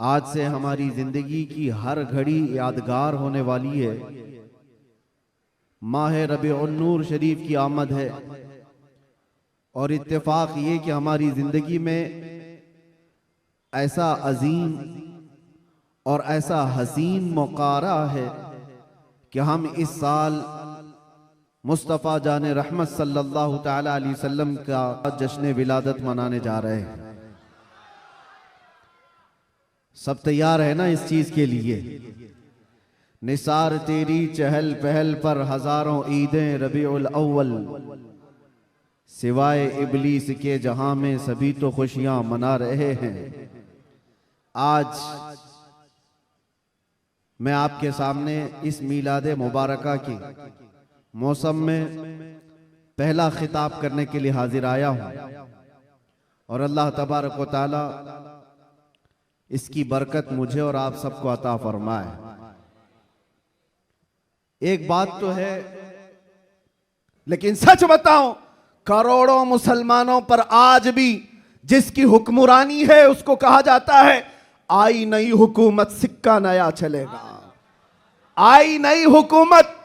आज से हमारी जिंदगी की हर घड़ी यादगार होने वाली है। माह रबीउन नूर शरीफ की आमद है और इत्तेफाक ये कि हमारी जिंदगी में ऐसा अजीम और ऐसा हसीन मौका रहा है कि हम इस साल मुस्तफ़ा जान रहमत सल्लल्लाहु ताला अलैहि वसल्लम का जश्न विलादत मनाने जा रहे हैं। सब तैयार है ना इस चीज के लिए? निसार तेरी चहल पहल पर हजारों ईदें रबीउल अव्वल, सिवाय इबलीस के जहां में सभी तो खुशियां मना रहे हैं। आज मैं आपके सामने इस मीलादे मुबारका की मौसम में पहला खिताब करने के लिए हाजिर आया हूं और अल्लाह तबारक व तआला इसकी बरकत मुझे और आप सबको अता फरमाए। एक बात तो है, लेकिन सच बताऊं, करोड़ों मुसलमानों पर आज भी जिसकी हुक्मरानी है उसको कहा जाता है आई नई हुकूमत सिक्का नया चलेगा। आई नई हुकूमत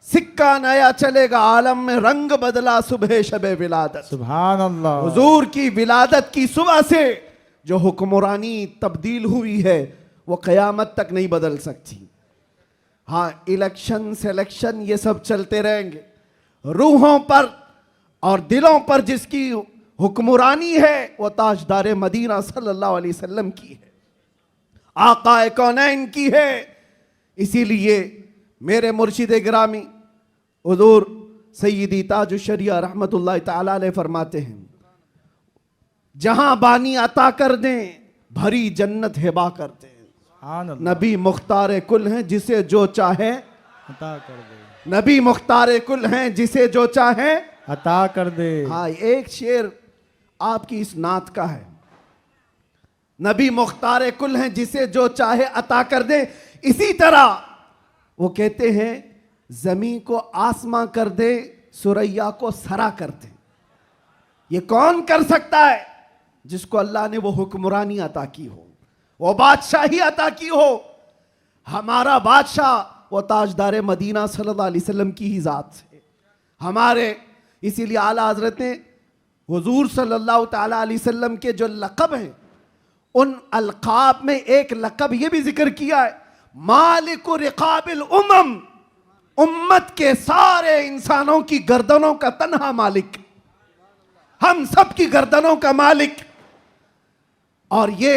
सिक्का नया चलेगा। आलम में रंग बदला सुबह शबे विलादत। सुभान अल्लाह। हुजूर की विलादत की सुबह से जो हुक्मरानी तब्दील हुई है वो कयामत तक नहीं बदल सकती। हाँ, इलेक्शन सिलेक्शन ये सब चलते रहेंगे। रूहों पर और दिलों पर जिसकी हुक्मरानी है वो ताजदार मदीना सल्लल्लाहु अलैहि वसल्लम की है, आकाए कौनैन की है। इसीलिए मेरे मुर्शिद गिरामी हुजूर सय्यदी ताजुश शरिया रहमतुल्लाह तआला अलैह फरमाते हैं, जहां बानी अता कर दें भरी जन्नत हिबा कर दें। नबी मुख्तार कुल हैं जिसे जो चाहे अता कर दे। नबी मुख्तार कुल हैं जिसे जो चाहे अता कर दे। हाँ, एक शेर आपकी इस नात का है, नबी मुख्तार कुल हैं जिसे जो चाहे अता कर दे। इसी तरह वो कहते हैं जमीन को आसमां कर दे, सुरैया को सरा कर दे। ये कौन कर सकता है? जिसको अल्लाह ने वो हुक्मरानी अता की हो, वो बादशाही अता की हो। हमारा बादशाह वो ताजदार मदीना सल्लल्लाहु अलैहि वसल्लम की ही जात है हमारे। इसीलिए आला हजरत ने हुजूर सल्लल्लाहु ताला अलैहि वसल्लम के जो लक़ब हैं उन अलक़ाब में एक लक़ब ये भी जिक्र किया है, मालिकु रिक़ाबिल उम्म, उम्मत के सारे इंसानों की गर्दनों का तन्हा मालिक, हम सब की गर्दनों का मालिक। और ये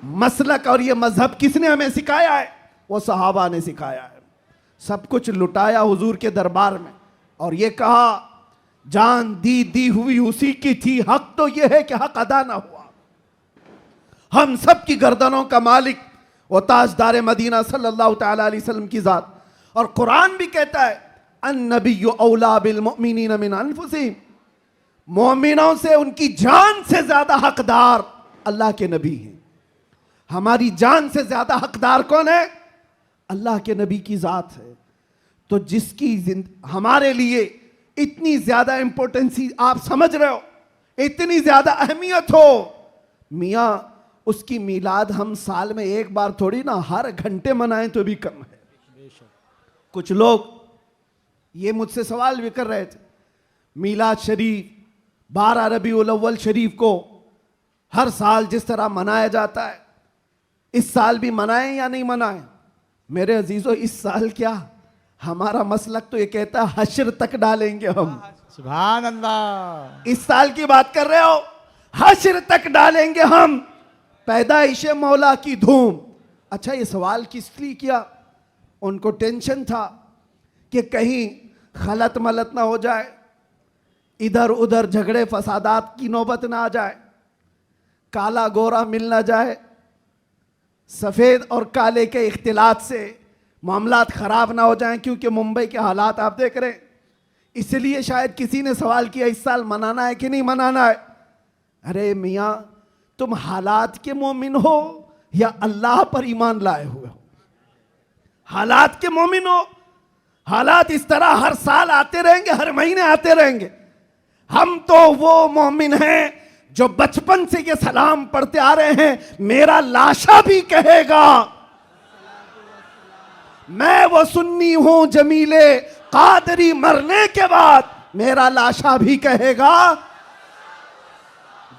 मसलक और ये मजहब किसने हमें सिखाया है? वो सहाबा ने सिखाया है। सब कुछ लुटाया हुजूर के दरबार में और ये कहा जान दी हुई उसी की थी, हक तो ये है कि हक अदा ना हुआ। हम सब की गर्दनों का मालिक वो ताजदार मदीना सल्लल्लाहु ताला अलैहि वसल्लम की जात। और कुरान भी कहता है अन्नबिय्यु औला बिल मुमिनीन मिन अनफुसिहिम, मोमिनों से उनकी जान से ज्यादा हकदार अल्लाह के नबी हैं। हमारी जान से ज्यादा हकदार कौन है? अल्लाह के नबी की जात है। तो जिसकी हमारे लिए इतनी ज्यादा इंपॉर्टेंस आप समझ रहे हो, इतनी ज्यादा अहमियत हो, मियाँ उसकी मीलाद हम साल में एक बार थोड़ी ना हर घंटे मनाएं तो भी कम है। कुछ लोग ये मुझसे सवाल भी कर रहे थे, मीलाद शरीफ 12 रबीउल अव्वल शरीफ को हर साल जिस तरह मनाया जाता है इस साल भी मनाएं या नहीं मनाएं? मेरे अजीजों, इस साल क्या, हमारा मसलक तो ये कहता है हश्र तक डालेंगे हम। सुभान अल्लाह। इस साल की बात कर रहे हो, हश्र तक डालेंगे हम, पैदाइश मौला की धूम। अच्छा, ये सवाल किस लिए किया? उनको टेंशन था कि कहीं खलत मलत ना हो जाए, इधर उधर झगड़े फसादात की नौबत ना आ जाए, काला गोरा मिल ना जाए, सफेद और काले के इख्तिलात से मामलात खराब ना हो जाएं, क्योंकि मुंबई के हालात आप देख रहे हैं। इसलिए शायद किसी ने सवाल किया इस साल मनाना है कि नहीं मनाना है। अरे मियाँ, तुम हालात के मोमिन हो या अल्लाह पर ईमान लाए हुए हो? हालात के मोमिन हो। हालात इस तरह हर साल आते रहेंगे, हर महीने आते रहेंगे। हम तो वो मोमिन हैं जो बचपन से ये सलाम पढ़ते आ रहे हैं, मेरा लाशा भी कहेगा मैं वो सुन्नी हूं जमीले कादरी, मरने के बाद मेरा लाशा भी कहेगा।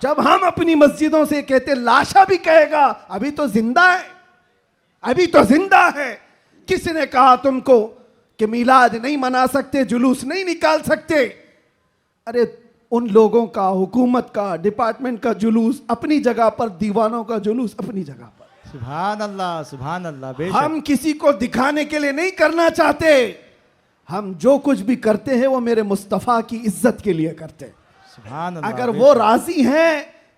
जब हम अपनी मस्जिदों से कहते लाशा भी कहेगा, अभी तो जिंदा है, अभी तो जिंदा है। किसने कहा तुमको कि मिलाद नहीं मना सकते, जुलूस नहीं निकाल सकते? अरे उन लोगों का, हुकूमत का, डिपार्टमेंट का जुलूस अपनी जगह पर, दीवानों का जुलूस अपनी जगह पर। सुभान अल्लाह, सुभान अल्लाह। हम किसी को दिखाने के लिए नहीं करना चाहते, हम जो कुछ भी करते हैं वो मेरे मुस्तफ़ा की इज्जत के लिए करते हैं। सुभान अल्लाह। अगर वो राजी हैं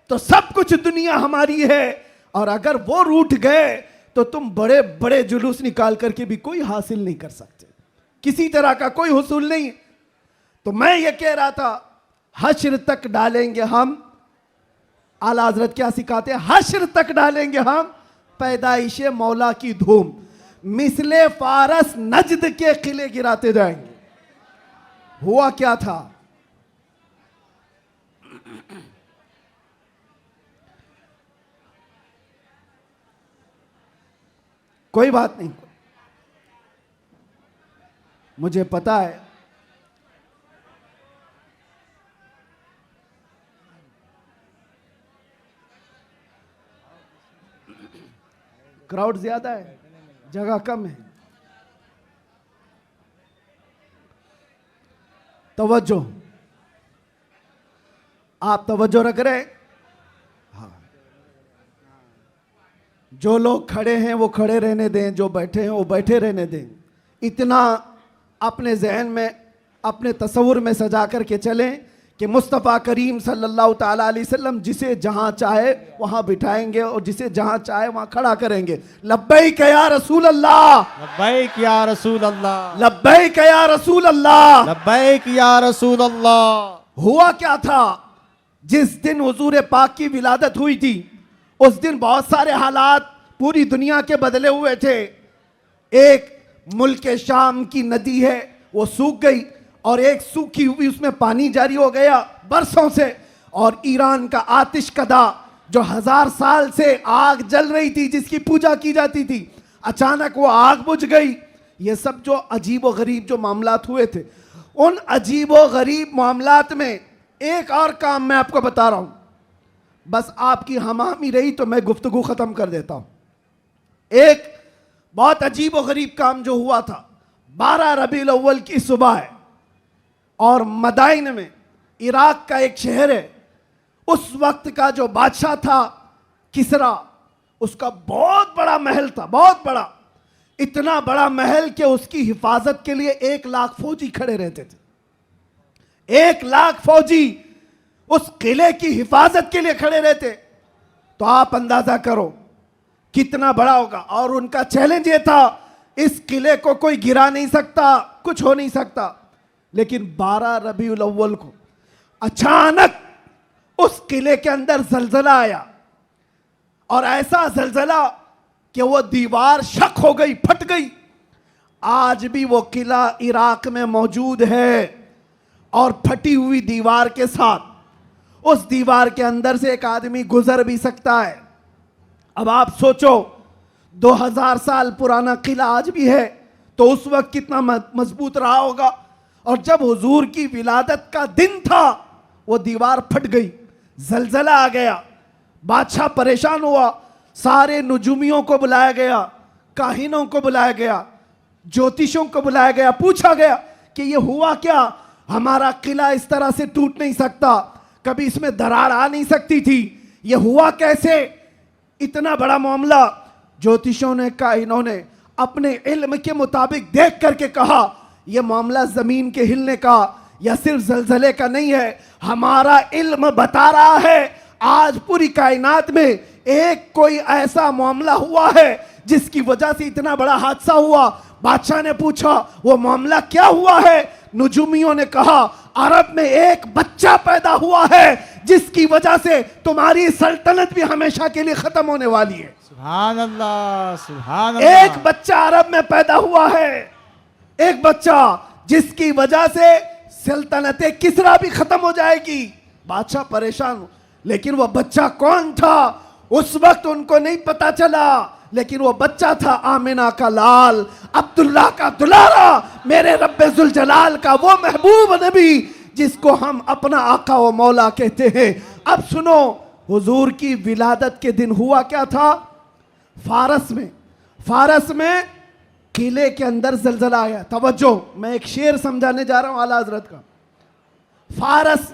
तो सब कुछ दुनिया हमारी है, और अगर वो रूठ गए तो तुम बड़े बड़े जुलूस निकाल करके भी कोई हासिल नहीं कर सकते, किसी तरह का कोई हुसूल नहीं। तो मैं ये कह रहा था, हश्र तक डालेंगे हम, आला हजरत क्या सिखाते हैं, हश्र तक डालेंगे हम पैदाइश मौला की धूम, मिसले फारस नजद के किले गिराते जाएंगे। हुआ क्या था, कोई बात नहीं, मुझे पता है क्राउड ज्यादा है, जगह कम है। तवज्जो, आप तवज्जो रख रहे? हाँ, जो लोग खड़े हैं वो खड़े रहने दें, जो बैठे हैं वो बैठे रहने दें। इतना अपने जहन में, अपने तसव्वुर में सजा करके चलें कि मुस्तफ़ा करीम सल्लल्लाहु ताला अलैहि वसल्लम जिसे जहां चाहे वहां बिठाएंगे और जिसे जहां चाहे वहां खड़ा करेंगे। लब्बैक या रसूल अल्लाह, लब्बैक या रसूल अल्लाह, लब्बैक या रसूल अल्लाह, लब्बैक या रसूल अल्लाह। हुआ क्या था, जिस दिन हुजूर पाक की विलादत हुई थी, उस दिन बहुत सारे हालात पूरी दुनिया के बदले हुए थे। एक मुल्क शाम की नदी है वो सूख गई, और एक सूखी हुई उसमें पानी जारी हो गया बरसों से। और ईरान का आतिश कदा जो 1000 साल से आग जल रही थी, जिसकी पूजा की जाती थी, अचानक वो आग बुझ गई। ये सब जो अजीब व गरीब जो मामलात हुए थे, उन अजीब व गरीब मामलात में एक और काम मैं आपको बता रहा हूं, बस आपकी हमामी रही तो मैं गुफ्तगू खत्म कर देता हूं। एक बहुत अजीब व गरीब काम जो हुआ था, 12 रबीउल अव्वल की सुबह है, और मदाइन में, इराक का एक शहर है, उस वक्त का जो बादशाह था किसरा, उसका बहुत बड़ा महल था, बहुत बड़ा, इतना बड़ा महल कि उसकी हिफाजत के लिए 1 लाख फौजी खड़े रहते थे। 1 लाख फौजी उस किले की हिफाजत के लिए खड़े रहते, तो आप अंदाजा करो कितना बड़ा होगा। और उनका चैलेंज ये था, इस किले को कोई गिरा नहीं सकता, कुछ हो नहीं सकता। लेकिन 12 रबीउल अव्वल को अचानक उस किले के अंदर जलजला आया, और ऐसा जलजला कि वो दीवार शक हो गई, फट गई। आज भी वो किला इराक में मौजूद है, और फटी हुई दीवार के साथ उस दीवार के अंदर से एक आदमी गुजर भी सकता है। अब आप सोचो, 2000 साल पुराना किला आज भी है, तो उस वक्त कितना मजबूत रहा होगा। और जब हुजूर की विलादत का दिन था, वो दीवार फट गई, जलजला आ गया, बादशाह परेशान हुआ, सारे नुजूमियों को बुलाया गया, काहिनों को बुलाया गया, ज्योतिषों को बुलाया गया, पूछा गया कि ये हुआ क्या, हमारा किला इस तरह से टूट नहीं सकता, कभी इसमें दरार आ नहीं सकती थी, ये हुआ कैसे, इतना बड़ा मामला। ज्योतिषों ने, काहिनों ने अपने इल्म के मुताबिक देख करके कहा, यह मामला जमीन के हिलने का या सिर्फ जलजले का नहीं है, हमारा इल्म बता रहा है आज पूरी कायनात में एक कोई ऐसा मामला हुआ है जिसकी वजह से इतना बड़ा हादसा हुआ। बादशाह ने पूछा वो मामला क्या हुआ है, नुजूमियों ने कहा अरब में एक बच्चा पैदा हुआ है जिसकी वजह से तुम्हारी सल्तनत भी हमेशा के लिए खत्म होने वाली है। सुभान अल्लाह, सुभान अल्लाह। एक बच्चा अरब में पैदा हुआ है, एक बच्चा जिसकी वजह से सल्तनत किसरा भी खत्म हो जाएगी। बादशाह परेशान, लेकिन वो बच्चा कौन था उस वक्त उनको नहीं पता चला, लेकिन वो बच्चा था आमिना का लाल, अब्दुल्ला का दुलारा, मेरे रब्बे जुल जलाल का वो महबूब नबी जिसको हम अपना आका व मौला कहते हैं। अब सुनो, हुजूर की विलादत के दिन हुआ क्या था? फारस में किले के अंदर जलजला आया। तवज्जो, मैं एक शेर समझाने जा रहा हूं आला हजरत का। फारस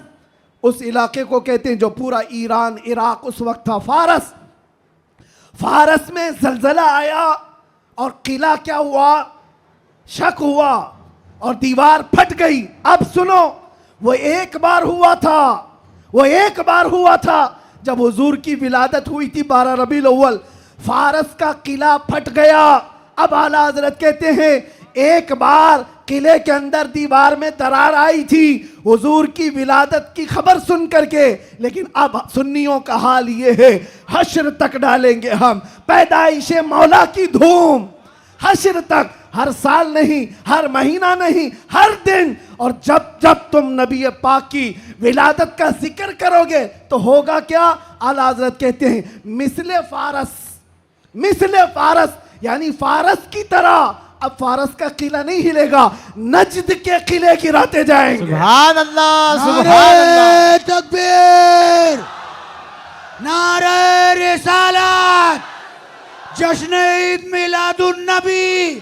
उस इलाके को कहते हैं जो पूरा ईरान इराक उस वक्त था। फारस में जलजला आया और किला क्या हुआ, शक हुआ और दीवार फट गई। अब सुनो, वो एक बार हुआ था जब हुजूर की विलादत हुई थी 12 रबीउल अव्वल, फारस का किला फट गया। अब आला हजरत कहते हैं एक बार किले के अंदर दीवार में दरार आई थी हुजूर की विलादत की खबर सुन करके, लेकिन अब सुन्नियों का हाल ये है, हश्र तक डालेंगे हम पैदाइशे मौला की धूम, हश्र तक, हर साल नहीं, हर महीना नहीं, हर दिन। और जब जब तुम नबी पाक की विलादत का जिक्र करोगे तो होगा क्या? आला हजरत कहते हैं मिसले फारस, यानी फारस की तरह अब फारस का किला नहीं हिलेगा, नजद के किले गिराते जाएंगे। सुभान अल्लाह, सुभान नारे अल्लाह। तकबीर, नारे रिसालत, जश्न ईद मिलादुन नबी,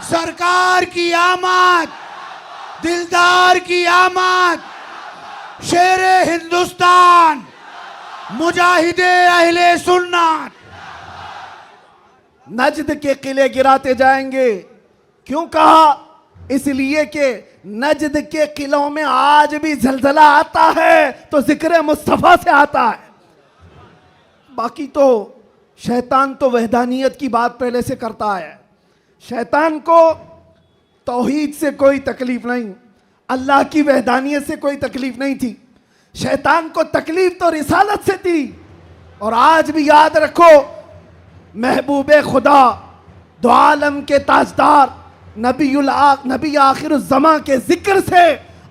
सरकार की आमद, दिलदार की आमद, शेरे हिंदुस्तान, मुजाहिदे अहले सुन्नत। नजद के किले गिराते जाएंगे। क्यों कहा? इसलिए कि नजद के किलों में आज भी जलजला आता है तो जिक्र मुस्तफा से आता है। बाकी तो शैतान तो वहदानियत की बात पहले से करता है। शैतान को तौहीद से कोई तकलीफ नहीं, अल्लाह की वहदानियत से कोई तकलीफ नहीं थी। शैतान को तकलीफ तो रिसालत से थी। और आज भी याद रखो, महबूबे खुदा, दो आलम के ताजदार, नबी आखिरुज़्ज़मा के जिक्र से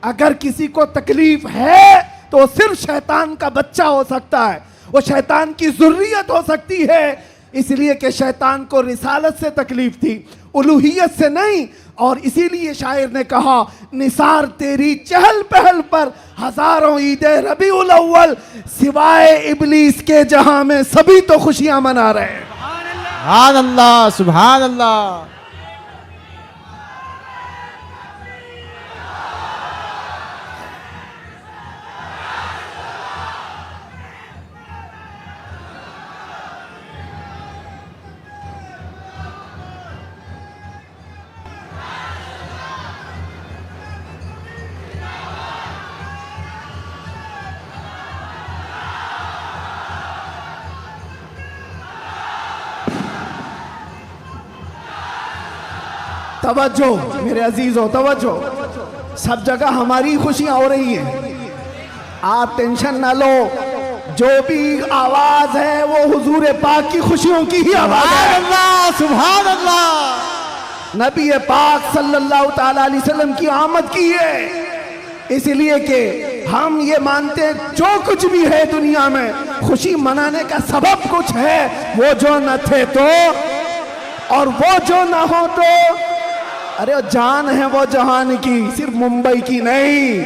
अगर किसी को तकलीफ है तो सिर्फ शैतान का बच्चा हो सकता है, वो शैतान की ज़ुर्रियत हो सकती है। इसलिए कि शैतान को रिसालत से तकलीफ थी, उलूहियत से नहीं। और इसीलिए शायर ने कहा, निसार तेरी चहल पहल पर हजारों ईदे रबीउल अव्वल, सिवाय इबलीस के जहां में सभी तो खुशियां मना रहे हैं। सुभान अल्लाह, सुभान अल्लाह। तवज्जो मेरे अजीजों, तवज्जो, सब जगह हमारी खुशियां हो रही हैं, आप टेंशन ना लो। जो भी आवाज है वो हुजूर पाक की खुशियों की ही आवाज है। अल्लाह, सुभान अल्लाह। नबी पाक सल्लल्लाहु ताला अलैहि वसल्लम की आमद की है। इसलिए कि हम ये मानते हैं जो कुछ भी है दुनिया में खुशी मनाने का सबब कुछ है, वो जो न थे तो और वो जो ना हो तो। अरे जान है वो जहान की, सिर्फ मुंबई की नहीं,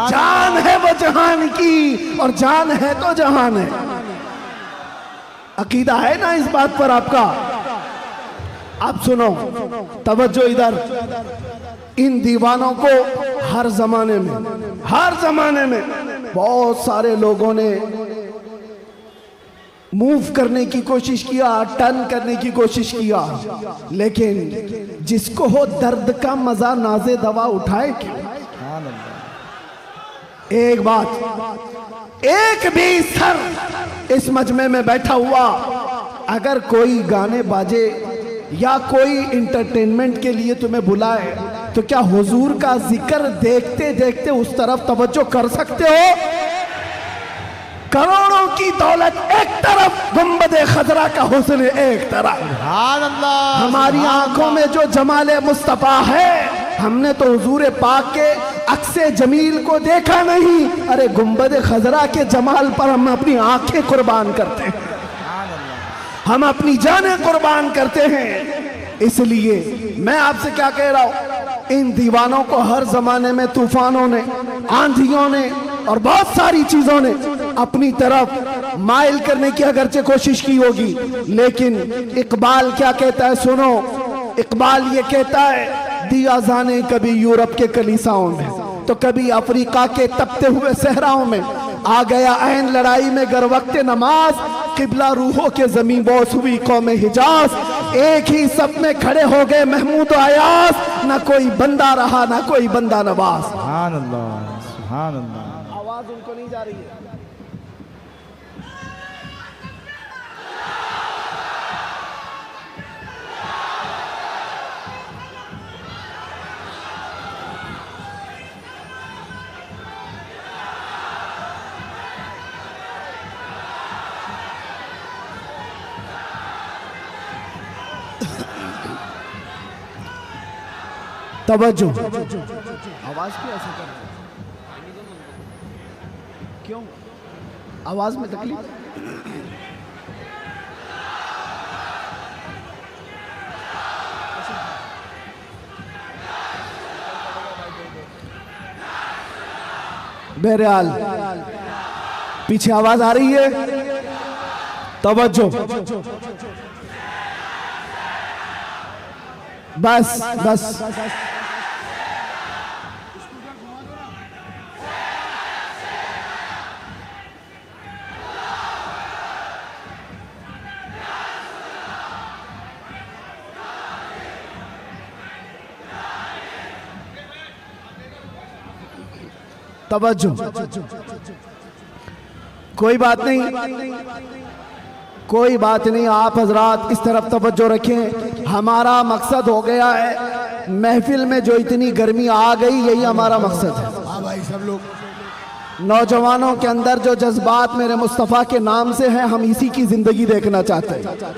जान है वो जहान की, और जान है तो जहान है। अकीदा है ना इस बात पर आपका? आप सुनो, तवज्जो इधर। इन दीवानों को हर जमाने में बहुत सारे लोगों ने मूव करने की कोशिश किया, टर्न करने की कोशिश किया, लेकिन जिसको हो दर्द का मजा नाज़े दवा उठाए क्यों? एक बात, एक भी सर इस मजमे में बैठा हुआ अगर कोई गाने बाजे या कोई इंटरटेनमेंट के लिए तुम्हें बुलाए तो क्या हुजूर का जिक्र देखते देखते उस तरफ तवज्जो कर सकते हो? करोड़ों की दौलत एक तरफ, गुंबदे खजरा का हुस्न एक तरफ, सुभान अल्लाह। हमारी आंखों में जो जमाले मुस्तफा है हमने तो हुजूर पाक के अक्से जमील को देखा नहीं, अरे गुंबद खजरा के जमाल पर हम अपनी आंखें कुर्बान करते हैं, हम अपनी जानें कुर्बान करते हैं। इसलिए मैं आपसे क्या कह रहा हूं, इन दीवानों को हर जमाने में तूफानों ने, आंधियों ने और बहुत सारी चीजों ने अपनी तरफ माइल करने की अगरचे कोशिश की होगी, लेकिन इकबाल क्या कहता है सुनो। इकबाल ये कहता है, दिया जाने कभी यूरोप के कलीसाओं में तो कभी अफ्रीका के तपते हुए सहराओं में, आ गया ऐन लड़ाई में गर वक्त नमाज, किबला रूहों के जमीन बोस हुई कौम हिजाज। एक ही सब में खड़े हो गए महमूद अयास, ना कोई बंदा रहा ना कोई बंदा नवाज। सुभान अल्लाह, सुभान अल्लाह। आवाज उनको नहीं जा रही है। तवज्जो, आवाज क्यों ऐसे कर रहे हैं? क्यों आवाज में तकलीफ? बहरहाल पीछे आवाज आ रही है, तवज्जो। बस बस तवज्जो, कोई बात नहीं, कोई बात नहीं। आप हजरात इस तरफ तवज्जो रखें। हमारा मकसद हो गया है, महफिल में जो इतनी गर्मी आ गई, यही हमारा मकसद है। हाँ भाई, सब लोग नौजवानों के अंदर जो जज्बात मेरे मुस्तफ़ा के नाम से हैं, हम इसी की जिंदगी देखना चाहते हैं।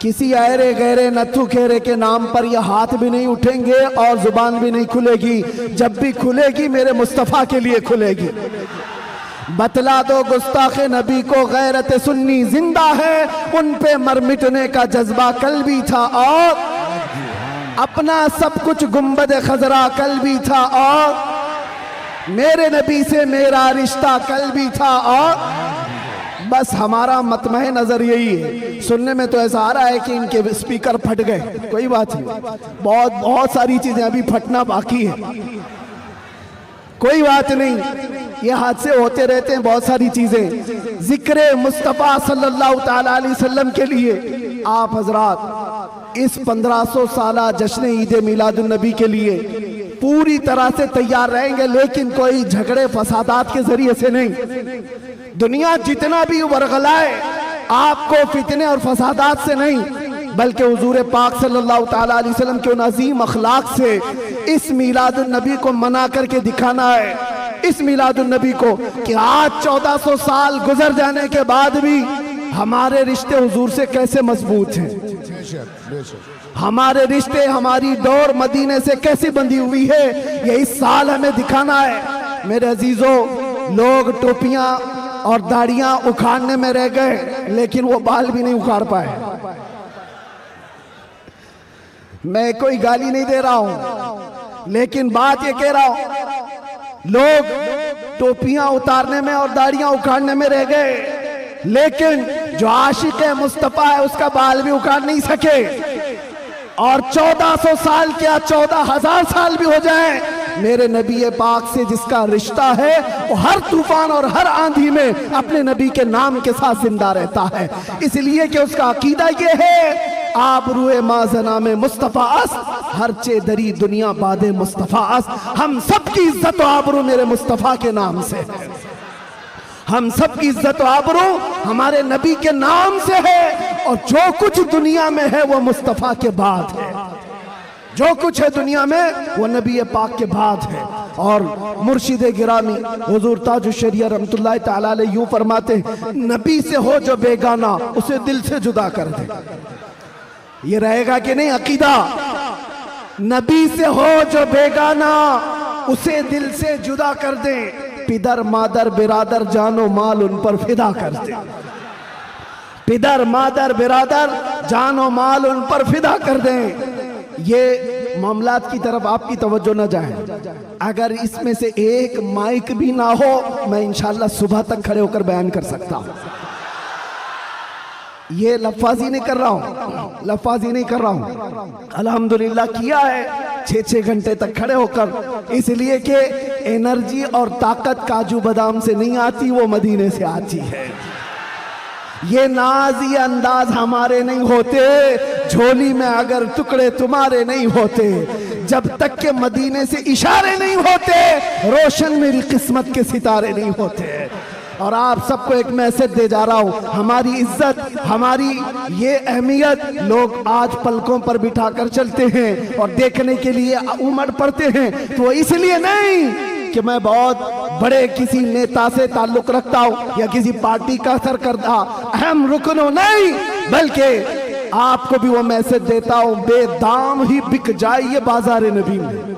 किसी अहरे गहरे नथु खेरे के नाम पर यह हाथ भी नहीं उठेंगे और जुबान भी नहीं खुलेगी। जब भी खुलेगी मेरे मुस्तफ़ा के लिए खुलेगी। बतला दो गुस्ताखे नबी को गैरत सुन्नी जिंदा है, उन पे मर मिटने का जज्बा कल भी था और अपना सब कुछ गुंबद खजरा कल भी था और मेरे नबी से मेरा रिश्ता कल भी था और बस हमारा मतमह नजर यही है। सुनने में तो ऐसा आ रहा है कि इनके स्पीकर फट गए, कोई बात नहीं, बहुत सारी चीजें अभी फटना बाकी है, कोई बात नहीं, ये हादसे होते रहते हैं, बहुत सारी चीजें। जिक्र मुस्तफ़ा सल्लल्लाहु ताला अलैहि वसल्लम के लिए आप हजरात इस 1500 साला जश्न ईद मिलादुन नबी के लिए पूरी तरह से तैयार रहेंगे, लेकिन कोई झगड़े फसादात के जरिए से नहीं। दुनिया जितना भी वरगलाए, आपको फितने और फसादात से नहीं, बल्कि हुजूर पाक सल्लल्लाहु ताला अलैहि वसल्लम के उन अजीम अखलाक से इस मिलादुन नबी को मना करके दिखाना है। इस मिलादुन नबी को कि आज 1400 साल गुजर जाने के बाद भी हमारे रिश्ते हुजूर से कैसे मजबूत हैं, हमारे रिश्ते, हमारी डोर मदीने से कैसी बंधी हुई है, ये इस साल हमें दिखाना है। मेरे अजीजों, लोग टोपियां और दाढ़ियां उखाड़ने में रह गए, लेकिन वो बाल भी नहीं उखाड़ पाए। मैं कोई गाली नहीं दे रहा हूं, लेकिन बात ये कह रहा हूं, लोग टोपियां उतारने में और दाढ़ियां उखाड़ने में रह गए, लेकिन जो आशिक मुस्तफा है उसका बाल भी उखाड़ नहीं सके। और 1400 साल क्या 14,000 साल भी हो जाए, मेरे नबी पाक से जिसका रिश्ता है वो हर तूफान और हर आंधी में अपने नबी के नाम के साथ जिंदा रहता है। इसलिए कि उसका अकीदा ये है, आबरूए माजना में मुस्तफ़ा अस, हर चे दरी दुनिया बादे मुस्तफ़ा अस। हम सबकी इज्जत और आबरू मेरे मुस्तफ़ा के नाम से है, हम सबकी इज्जत और आबरू हमारे नबी के नाम से है, और जो कुछ दुनिया में है वो मुस्तफ़ा के बाद है, जो कुछ है दुनिया में वो नबी पाक के बाद है। और मुर्शिद गिरामी हुजूर ताजुश शरिया रहमतुल्लाह तआला अलैह यूं फरमाते, नबी से हो जो बेगाना उसे दिल से जुदा कर दे। ये रहेगा कि नहीं अकीदा? नबी से हो जो बेगाना उसे दिल से जुदा कर दे, पिदर मादर बिरादर जानो माल उन पर फिदा कर दे। पिदर मादर बिरादर जानो माल उन पर फिदा कर दें। ये मामलात की तरफ आपकी तवज्जो न जाए। अगर इसमें से एक माइक भी ना हो, मैं इंशाल्लाह सुबह तक खड़े होकर बयान कर सकता हूं। ये लफाजी नहीं कर रहा हूं, लफाजी नहीं कर रहा हूं। अल्हम्दुलिल्लाह किया है 6-6 घंटे तक खड़े होकर, इसलिए कि एनर्जी और ताकत काजू बादाम से नहीं आती, वो मदीने से आती है। ये नाज ये अंदाज हमारे नहीं होते, झोली में अगर टुकड़े तुम्हारे नहीं होते, जब तक के मदीने से इशारे नहीं होते, रोशन मेरी किस्मत के सितारे नहीं होते। और आप सबको एक मैसेज दे जा रहा हूं, हमारी इज्जत, हमारी ये अहमियत लोग आज पलकों पर बिठा कर चलते हैं और देखने के लिए उमड़ पड़ते हैं, तो इसलिए नहीं कि मैं बहुत बड़े किसी नेता से ताल्लुक रखता हूं या किसी पार्टी का सरकर्दा अहम रुकन हो, नहीं, बल्कि आपको भी वो मैसेज देता हूं, बेदाम ही बिक जाइए बाजार नबी में,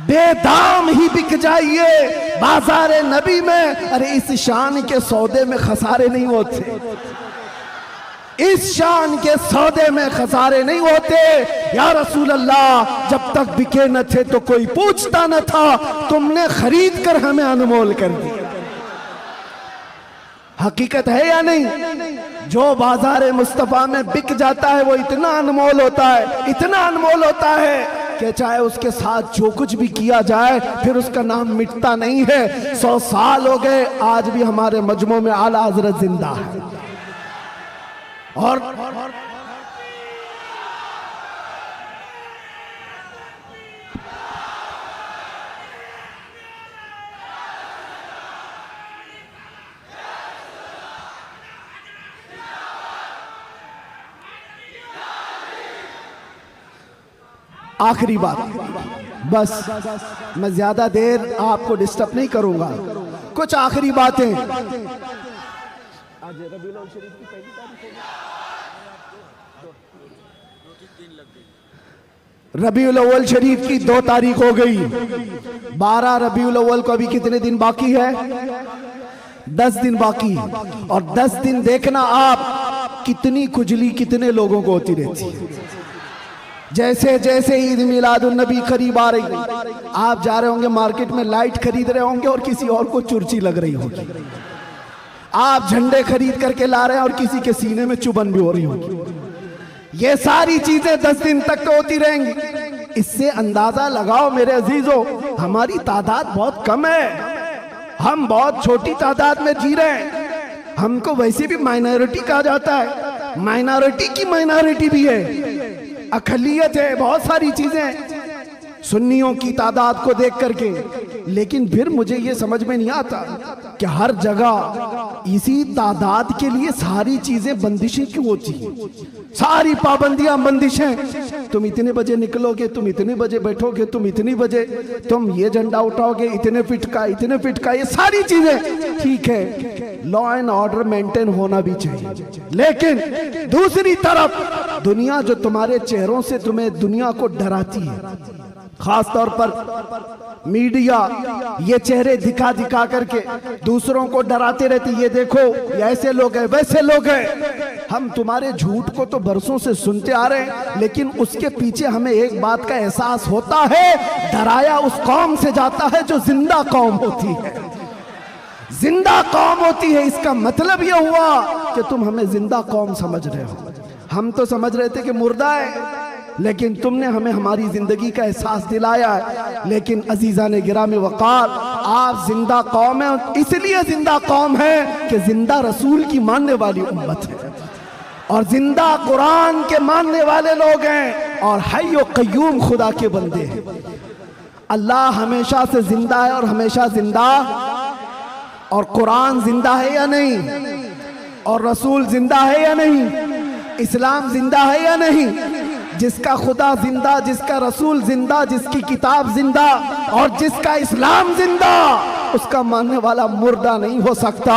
बेदाम ही बिक जाइए बाजार नबी में। अरे इस शान के सौदे में खसारे नहीं होते, इस शान के सौदे में खसारे नहीं होते। या रसूल अल्लाह, जब तक बिके न थे तो कोई पूछता न था, तुमने खरीद कर हमें अनमोल कर दिया। हकीकत है या नहीं? जो बाजार मुस्तफा में बिक जाता है वो इतना अनमोल होता है, इतना अनमोल होता है कि चाहे उसके साथ जो कुछ भी किया जाए फिर उसका नाम मिटता नहीं है। 100 साल हो गए, आज भी हमारे मजमू में आला हजरत जिंदा है। और आखिरी बात, बस मैं ज्यादा देर आपको डिस्टर्ब नहीं करूंगा, कुछ आखिरी बातें। रबीउल अव्वल शरीफ की 2 तारीख हो गई, 12 रबीउल अव्वल को अभी कितने दिन बाकी है? 10 दिन बाकी। और 10 दिन देखना आप कितनी खुजली कितने लोगों को होती रहती है। जैसे जैसे ईद मिलादुन नबी करीब आ रही, आप जा रहे होंगे मार्केट में, लाइट खरीद रहे होंगे और किसी और को चुर्ची लग रही होगी। आप झंडे खरीद करके ला रहे हैं और किसी के सीने में चुभन भी हो रही होगी। ये सारी चीजें 10 दिन तक तो होती रहेंगी। इससे अंदाजा लगाओ मेरे अजीजों, हमारी तादाद बहुत कम है, हम बहुत छोटी तादाद में जी रहे हैं। हमको वैसे भी माइनॉरिटी कहा जाता है, माइनॉरिटी की माइनॉरिटी भी है, अकलियत है, बहुत सारी चीजें सुन्नियों की तादाद को देख करके। लेकिन फिर मुझे ये समझ में नहीं आता कि हर जगह इसी तादाद के लिए सारी चीजें बंदिशें क्यों होती हैं, सारी पाबंदियां बंदिशें। तुम इतने बजे निकलोगे, तुम इतने बजे बैठोगे, तुम इतनी बजे तुम ये झंडा उठाओगे, इतने फिट का, इतने फिट का, ये सारी चीजें ठीक है, लॉ एंड ऑर्डर मेंटेन होना भी चाहिए। लेकिन दूसरी तरफ दुनिया जो तुम्हारे चेहरों से तुम्हें दुनिया को डराती है, खास तौर पर मीडिया ये चेहरे दिखा दिखा करके दूसरों को डराते रहती, ये देखो ये ऐसे लोग हैं, वैसे लोग हैं। हम तुम्हारे झूठ को तो बरसों से सुनते आ रहे हैं, लेकिन उसके पीछे हमें एक बात का एहसास होता है, डराया उस कौम से जाता है जो जिंदा कौम होती है, जिंदा कौम होती है। इसका मतलब ये हुआ कि तुम हमें जिंदा कौम समझ रहे हो, हम तो समझ रहे थे कि मुर्दा है, लेकिन तुमने हमें हमारी जिंदगी का एहसास दिलाया है। लेकिन अजीजा ने गिरामी वकार, आप जिंदा कौम है, इसलिए जिंदा कौम है कि जिंदा रसूल की मानने वाली उम्मत है और जिंदा कुरान के मानने वाले लोग हैं और हय्यो कय्यूम खुदा के बंदे हैं। अल्लाह हमेशा से जिंदा है और हमेशा जिंदा, और कुरान जिंदा है या नहीं, और रसूल जिंदा है या नहीं, इस्लाम जिंदा है या नहीं। जिसका खुदा जिंदा, जिसका रसूल जिंदा, जिसकी किताब जिंदा और जिसका इस्लाम जिंदा, उसका मानने वाला मुर्दा नहीं हो सकता।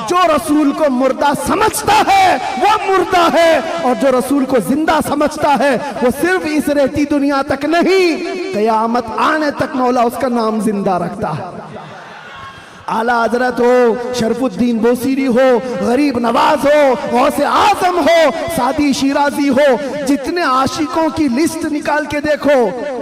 जो रसूल को मुर्दा समझता है वो मुर्दा है, और जो रसूल को जिंदा समझता है वो सिर्फ इस रहती दुनिया तक नहीं, क़यामत आने तक मौला उसका नाम जिंदा रखता है। आला हजरत हो, शरफुद्दीन बोसीरी हो, गरीब नवाज हो, गौसे आजम हो, सादी शिराजी हो, जितने आशिकों की लिस्ट निकाल के देखो,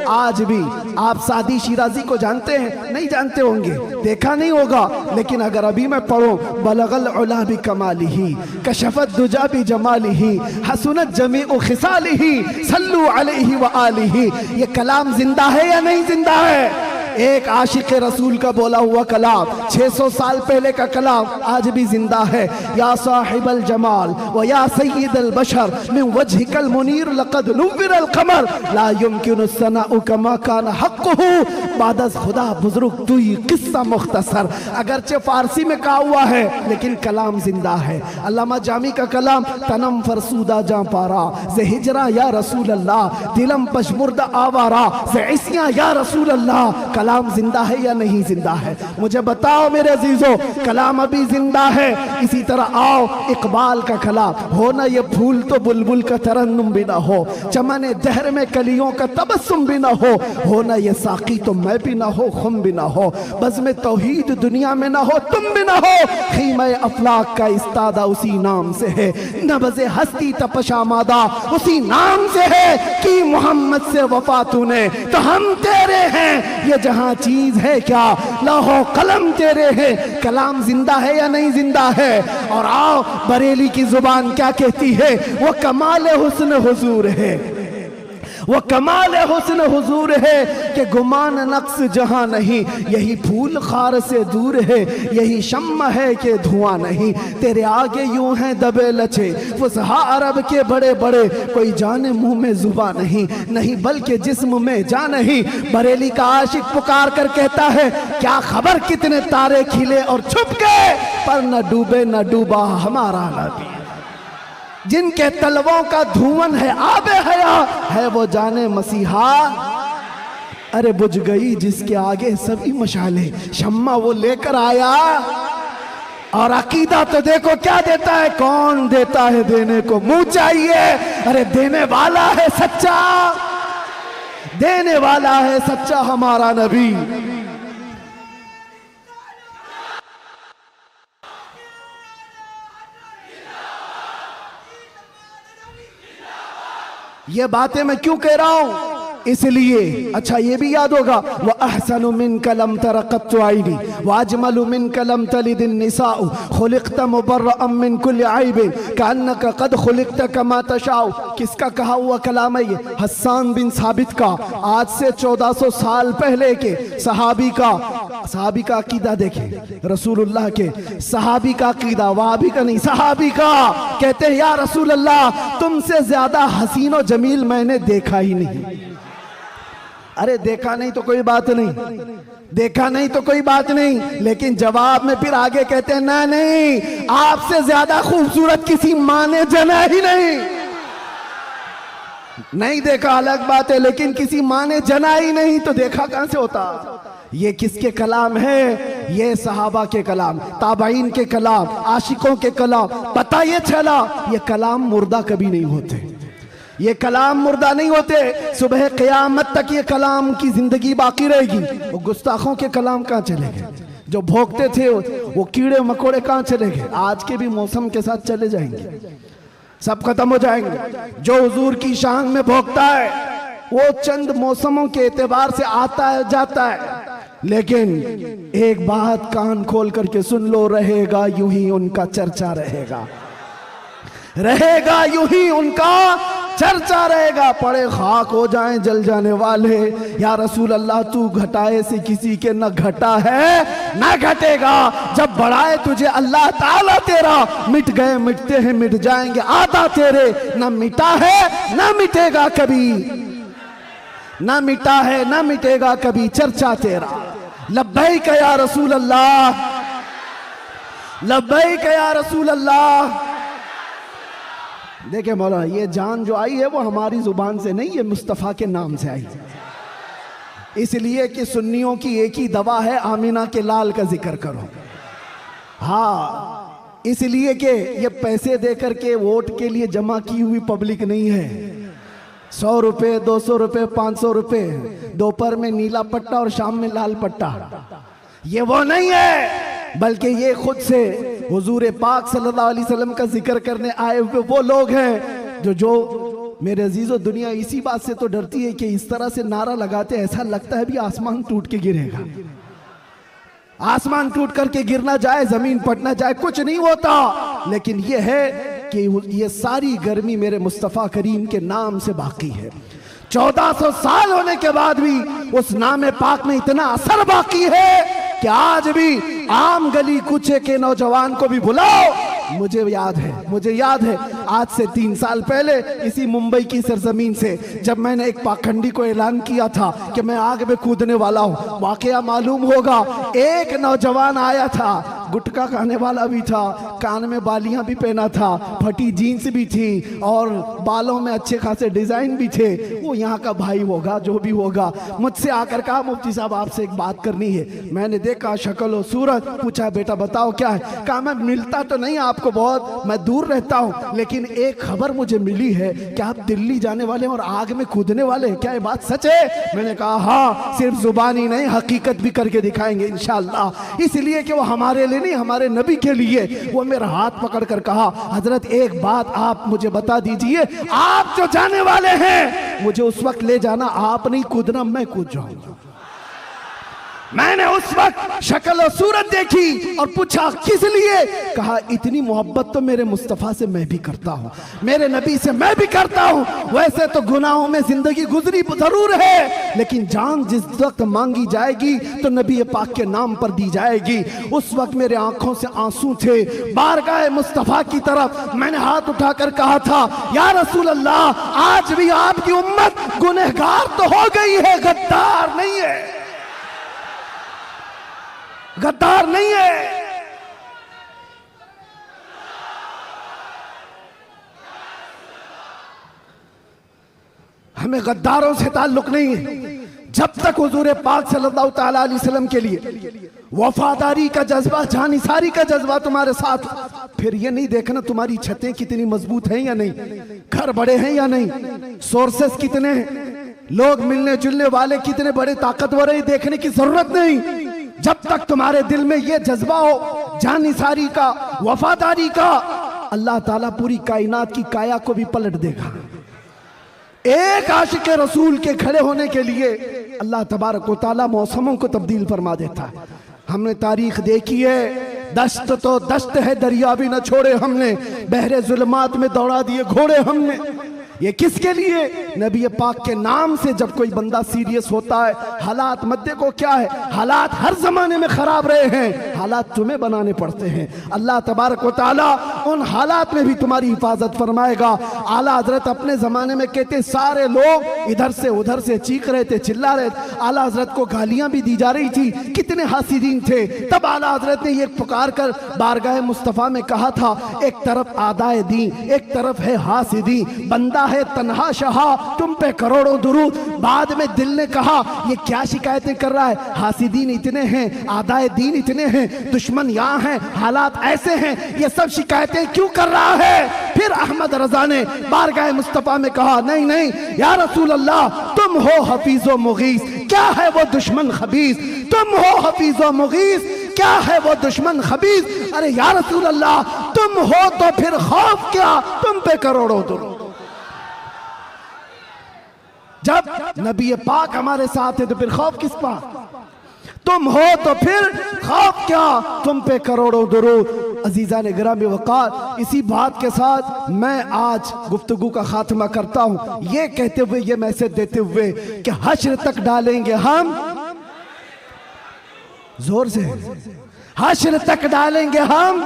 आज भी आप सादी शिराजी को जानते हैं? नहीं जानते होंगे, देखा नहीं होगा, लेकिन अगर अभी मैं पढ़ूं बलगल उला भी कमालिही कशफत दुजा भी जमालिही हसनत जमीउ खिसालिही सल्लु अलैहि व आलिही, ये कलाम जिंदा है या नहीं जिंदा है? एक आशिक रसूल का बोला हुआ कलाम 600 साल पहले का कलाम आज भी जिंदा है। या साहिबल जमाल व या सय्यदल बशर मिन वजहिकल मुनीर लक़द नुव्विरल क़मर ला युमकिनु सनाउ कमा कान हक़्क़ुहु बादस खुदा बुजुर्ग तू ही किस्सा मुख्तसर। अगरचे फारसी में कहा हुआ है लेकिन कलाम जिंदा है। अल्लामा जामी का कलाम तनम फरसूदा जा पारा से हिजरा या रसूल अल्लाह दिलम पशमुर्दा आवारा से इसिया या रसूल अल्लाह। कलाम जिंदा है या नहीं जिंदा है? मुझे बताओ मेरे अजीजों, कलाम अभी जिंदा है। इसी तरह आओ इकबाल का कलाम, हो ना ये फूल तो बुलबुल का तरन्नुम भी ना हो, चमने दहर में कलियों का तबस्सुम भी ना हो ना ये साकी तो मैं भी ना हो, खुम भी ना हो, बज़्म तौहीद दुनिया में ना हो, तुम भी ना हो, खीमे अफलाक का इस्तादा उसी नाम से है, नबज़े हस्ती तपशामादा उसी नाम से है कि मोहम्मद से वफा तूने तो हम तेरे हैं, ये जहां चीज है क्या लौहो कलम तेरे हैं। कलाम जिंदा है या नहीं जिंदा है? और आओ बरेली की जुबान क्या कहती है, वो कमाल हुस्न हुजूर है, वो कमाल हुस्न हुजूर है कि गुमान नक्स जहां नहीं, यही फूल खार से दूर है, यही शम्मा है कि धुआं नहीं, तेरे आगे यूं हैं दबे लचे फुसहा अरब के बड़े बड़े, कोई जाने मुंह में जुबा नहीं, नहीं बल्कि जिस्म में जा नहीं। बरेली का आशिक पुकार कर कहता है क्या खबर कितने तारे खिले और छुप गए, पर न डूबे न डूबा हमारा नबी। जिनके तलवों का धुआं है आबे हया है वो जाने मसीहा, अरे बुझ गई जिसके आगे सभी मशाले, शम्मा वो लेकर आया। और अकीदा तो देखो क्या देता है, कौन देता है देने को मुंह चाहिए, अरे देने वाला है सच्चा, देने वाला है सच्चा हमारा नबी। ये बातें मैं क्यों कह रहा हूं? इसलिए अच्छा ये भी याद होगा, व अहसनु मिन कलम तरक़त आइनी व अजमलु मिन कलम तलिदिन निसाउ खुलिक़त मुबर्रअम मिन कुल्लि ऐबिन कअन्नक क़द खुलिक़त कमा तशाउ। किसका कहा हुआ कलाम है ये? हस्सान बिन साबित का, आज से 1400 साल पहले के सहाबी का अकीदा देखें, रसूलुल्लाह के सहाबी का अकीदा, वहाबी का नहीं, सहाबी का। कहते हैं या रसूल अल्लाह तुमसे ज्यादा हसीन और जमील मैंने देखा ही नहीं। अरे देखा नहीं तो कोई बात नहीं, देखा नहीं तो कोई बात नहीं, लेकिन जवाब में फिर आगे कहते हैं ना नहीं, आपसे ज्यादा खूबसूरत किसी माँ ने जना ही नहीं। नहीं देखा अलग बात है, लेकिन किसी माँ ने जना ही नहीं तो देखा कहां से होता? ये किसके कलाम है? ये सहाबा के कलाम, ताबाइन के कलाम, आशिकों के कलाम। पता ये चला ये कलाम मुर्दा कभी नहीं होते, ये कलाम मुर्दा नहीं होते, सुबह क़यामत तक ये कलाम की जिंदगी बाकी रहेगी। वो गुस्ताखों के कलाम कहाँ चले गए? जो भोंकते थे वो कीड़े मकोड़े कहाँ चले गए? आज के भी मौसम के साथ चले जाएंगे, सब खत्म हो जाएंगे। जो हुजूर की शान में भोंकता है वो चंद मौसमों के एतबार से आता है जाता है, लेकिन एक बात कान खोल करके सुन लो, रहेगा यूं ही उनका चर्चा रहेगा, रहेगा यूं ही उनका चर्चा रहेगा। पड़े खाक हो जाएं जल जाने वाले, या रसूल अल्लाह तू घटाए से किसी के न घटा है न घटेगा, जब बढ़ाए तुझे अल्लाह ताला तेरा, मिट गए मिटते हैं मिट जाएंगे आधा तेरे, न मिटा है न मिटेगा कभी, न मिटा है न मिटेगा कभी चर्चा तेरा। लब्बैक या रसूल अल्लाह, लब्बैक या रसूल अल्लाह। देखिए मौलाना, ये जान जो आई है वो हमारी जुबान से नहीं, ये मुस्तफ़ा के नाम से आई, इसलिए कि सुन्नियों की एक ही दवा है, आमिना के लाल का जिक्र करो। हाँ इसलिए कि ये पैसे देकर के वोट के लिए जमा की हुई पब्लिक नहीं है। 100 रुपए, 200 रुपए, 500 रुपए, दोपहर में नीला पट्टा और शाम में लाल पट्टा, ये वो नहीं है, बल्कि ये खुद से हुजूर पाक सल्लल्लाहु अलैहि वसल्लम का जिक्र करने आए हुए वो लोग हैं जो मेरे अजीजों, दुनिया इसी बात से तो डरती है कि इस तरह से नारा लगाते ऐसा लगता है भी आसमान टूट के गिरेगा। आसमान टूट करके गिरना जाए, जमीन फटना जाए, कुछ नहीं होता। लेकिन यह है कि ये सारी गर्मी मेरे मुस्तफ़ा करीम के नाम से बाकी है। 1400 साल होने के बाद भी उस नाम पाक में इतना असर बाकी है कि आज भी आम गली कूचे के नौजवान को भी बुलाओ। मुझे याद है आज से 3 साल पहले इसी मुंबई की सरजमीन से जब मैंने एक पाखंडी को ऐलान किया था कि मैं आग में कूदने वाला हूं, वाकया मालूम होगा एक नौजवान आया था, गुटखा खाने वाला भी था, कान में बालियां भी पहना था, फटी जीन्स भी थी और बालों में अच्छे खासे डिजाइन भी थे। वो यहाँ का भाई होगा, जो भी होगा, मुझसे आकर कहा मुफ्ती साहब आपसे एक बात करनी है। मैंने देखा शक्ल और सूरत, पूछा बेटा बताओ क्या है। कहा मैं मिलता तो नहीं आपको बहुत, मैं दूर रहता हूँ, लेकिन एक खबर मुझे मिली है कि आप दिल्ली जाने वाले हैं और आग में कूदने वाले हैं, क्या ये बात सच है? मैंने कहा हाँ, सिर्फ जुबानी नहीं हकीकत भी करके दिखाएंगे इंशाअल्लाह। इसलिए कि वो हमारे लिए नहीं, हमारे नबी के लिए। वो मेरा हाथ पकड़ कर कहा हजरत एक बात आप मुझे बता दीजिए, आप जो जाने वाले हैं मुझे उस वक्त ले जाना, आप नहीं कूदना, मैं कूद जाऊंगा। मैंने उस वक्त शक्ल और सूरत देखी और पूछा किस लिए? कहा इतनी मोहब्बत तो मेरे मुस्तफ़ा से मैं भी करता हूँ, मेरे नबी से मैं भी करता हूँ। वैसे तो गुनाहों में जिंदगी गुजरी जरूर है, लेकिन जान जिस वक्त मांगी जाएगी तो नबी पाक के नाम पर दी जाएगी। उस वक्त मेरे आंखों से आंसू थे, बारगाह मुस्तफ़ा की तरफ मैंने हाथ उठाकर कहा था या रसूल अल्लाह, आज भी आपकी उम्मत गुनहगार तो हो गई है, गद्दार नहीं है, गद्दार नहीं है। हमें गद्दारों से ताल्लुक नहीं है। जब तक हुजूर पाक सल्लल्लाहु ताला अलैहि वसल्लम के लिए वफादारी का जज्बा, जानिसारी का जज्बा तुम्हारे साथ, फिर ये नहीं देखना तुम्हारी छतें कितनी मजबूत हैं या नहीं, घर बड़े हैं या नहीं, सोर्सेस कितने हैं, लोग मिलने जुलने वाले कितने बड़े ताकतवर हैं, देखने की जरूरत नहीं। जब तक तुम्हारे दिल में ये जज्बा हो जानिसारी का, वफादारी का, अल्लाह ताला पूरी कायनात की काया को भी पलट देगा। एक आशिक रसूल के खड़े होने के लिए अल्लाह तबारक व तआला मौसमों को तब्दील फरमा देता है। हमने तारीख देखी है, दश्त तो दश्त है, दरिया भी न छोड़े हमने, बहरे जुल्मात में दौड़ा दिए घोड़े हमने। ये किसके लिए? नबी पाक के नाम से जब कोई बंदा सीरियस होता है, हालात मध्य को क्या है, हालात हर जमाने में खराब रहे हैं, हालात तुम्हें बनाने पड़ते हैं। अल्लाह तबारक व तआला उन हालात में भी तुम्हारी हिफाजत फरमाएगा। आला हजरत अपने जमाने में कहते सारे लोग इधर से उधर से चीख रहे थे, चिल्ला रहे थे, आला हजरत को गालियां भी दी जा रही थी, कितने हासिदीन थे। तब आला हजरत ने ये पुकार कर बारगाह मुस्तफ़ा में कहा था, एक तरफ आदाए दी, एक तरफ है हासिदी, बंदा है तन्हा शहा, तुम पे करोड़ों दुरूद। बाद में दिल ने कहा ये क्या शिकायतें कर रहा है, हासिदीन इतने हैं, आदाए दीन इतने हैं, दुश्मन यहाँ हैं, हालात ऐसे हैं, ये सब शिकायतें क्यों कर रहा है? फिर अहमद रजा ने बारगाह मुस्तफ़ा में कहा नहीं नहीं या रसूल अल्लाह, तुम हो हफीज़ो मुगीस, क्या है वो दुश्मन खबीस, तुम हो हफीज़ो मुगीस, क्या है वो दुश्मन खबीस। अरे या रसूल अल्लाह, तुम हो तो फिर खौफ क्या, तुम पे करोड़ों दुरूद। जब नबी पाक हमारे साथ है तो फिर खौफ किस पर? तुम हो तो फिर खौफ क्या, तुम पे करोड़ों दुरूद। अजीजा ने गिरामी वक़ार, इसी बात के साथ मैं आज गुफ्तगू का खात्मा करता हूं, ये कहते हुए, ये मैसेज देते हुए कि हश्र तक डालेंगे हम, जोर से, हश्र तक डालेंगे हम,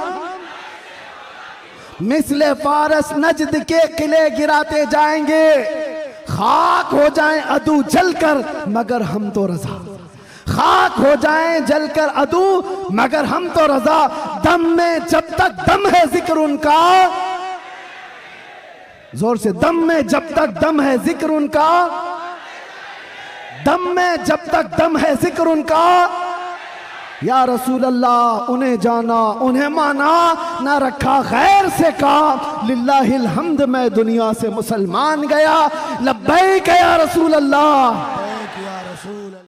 मिसले फारस नजद के किले गिराते जाएंगे, खाक हो जाएं अदू जलकर मगर हम तो रजा, खाक हो जाएं जलकर अदू मगर हम तो रजा। दम में जब तक दम है जिक्र उनका, जोर से, दम में जब तक दम है जिक्र उनका, दम में जब तक दम है जिक्र उनका, या रसूल अल्लाह, उन्हें जाना उन्हें माना, ना रखा गैर से काम, लिल्लाहिल हम्द मैं दुनिया से मुसलमान गया, लब्बैक या रसूल अल्लाह।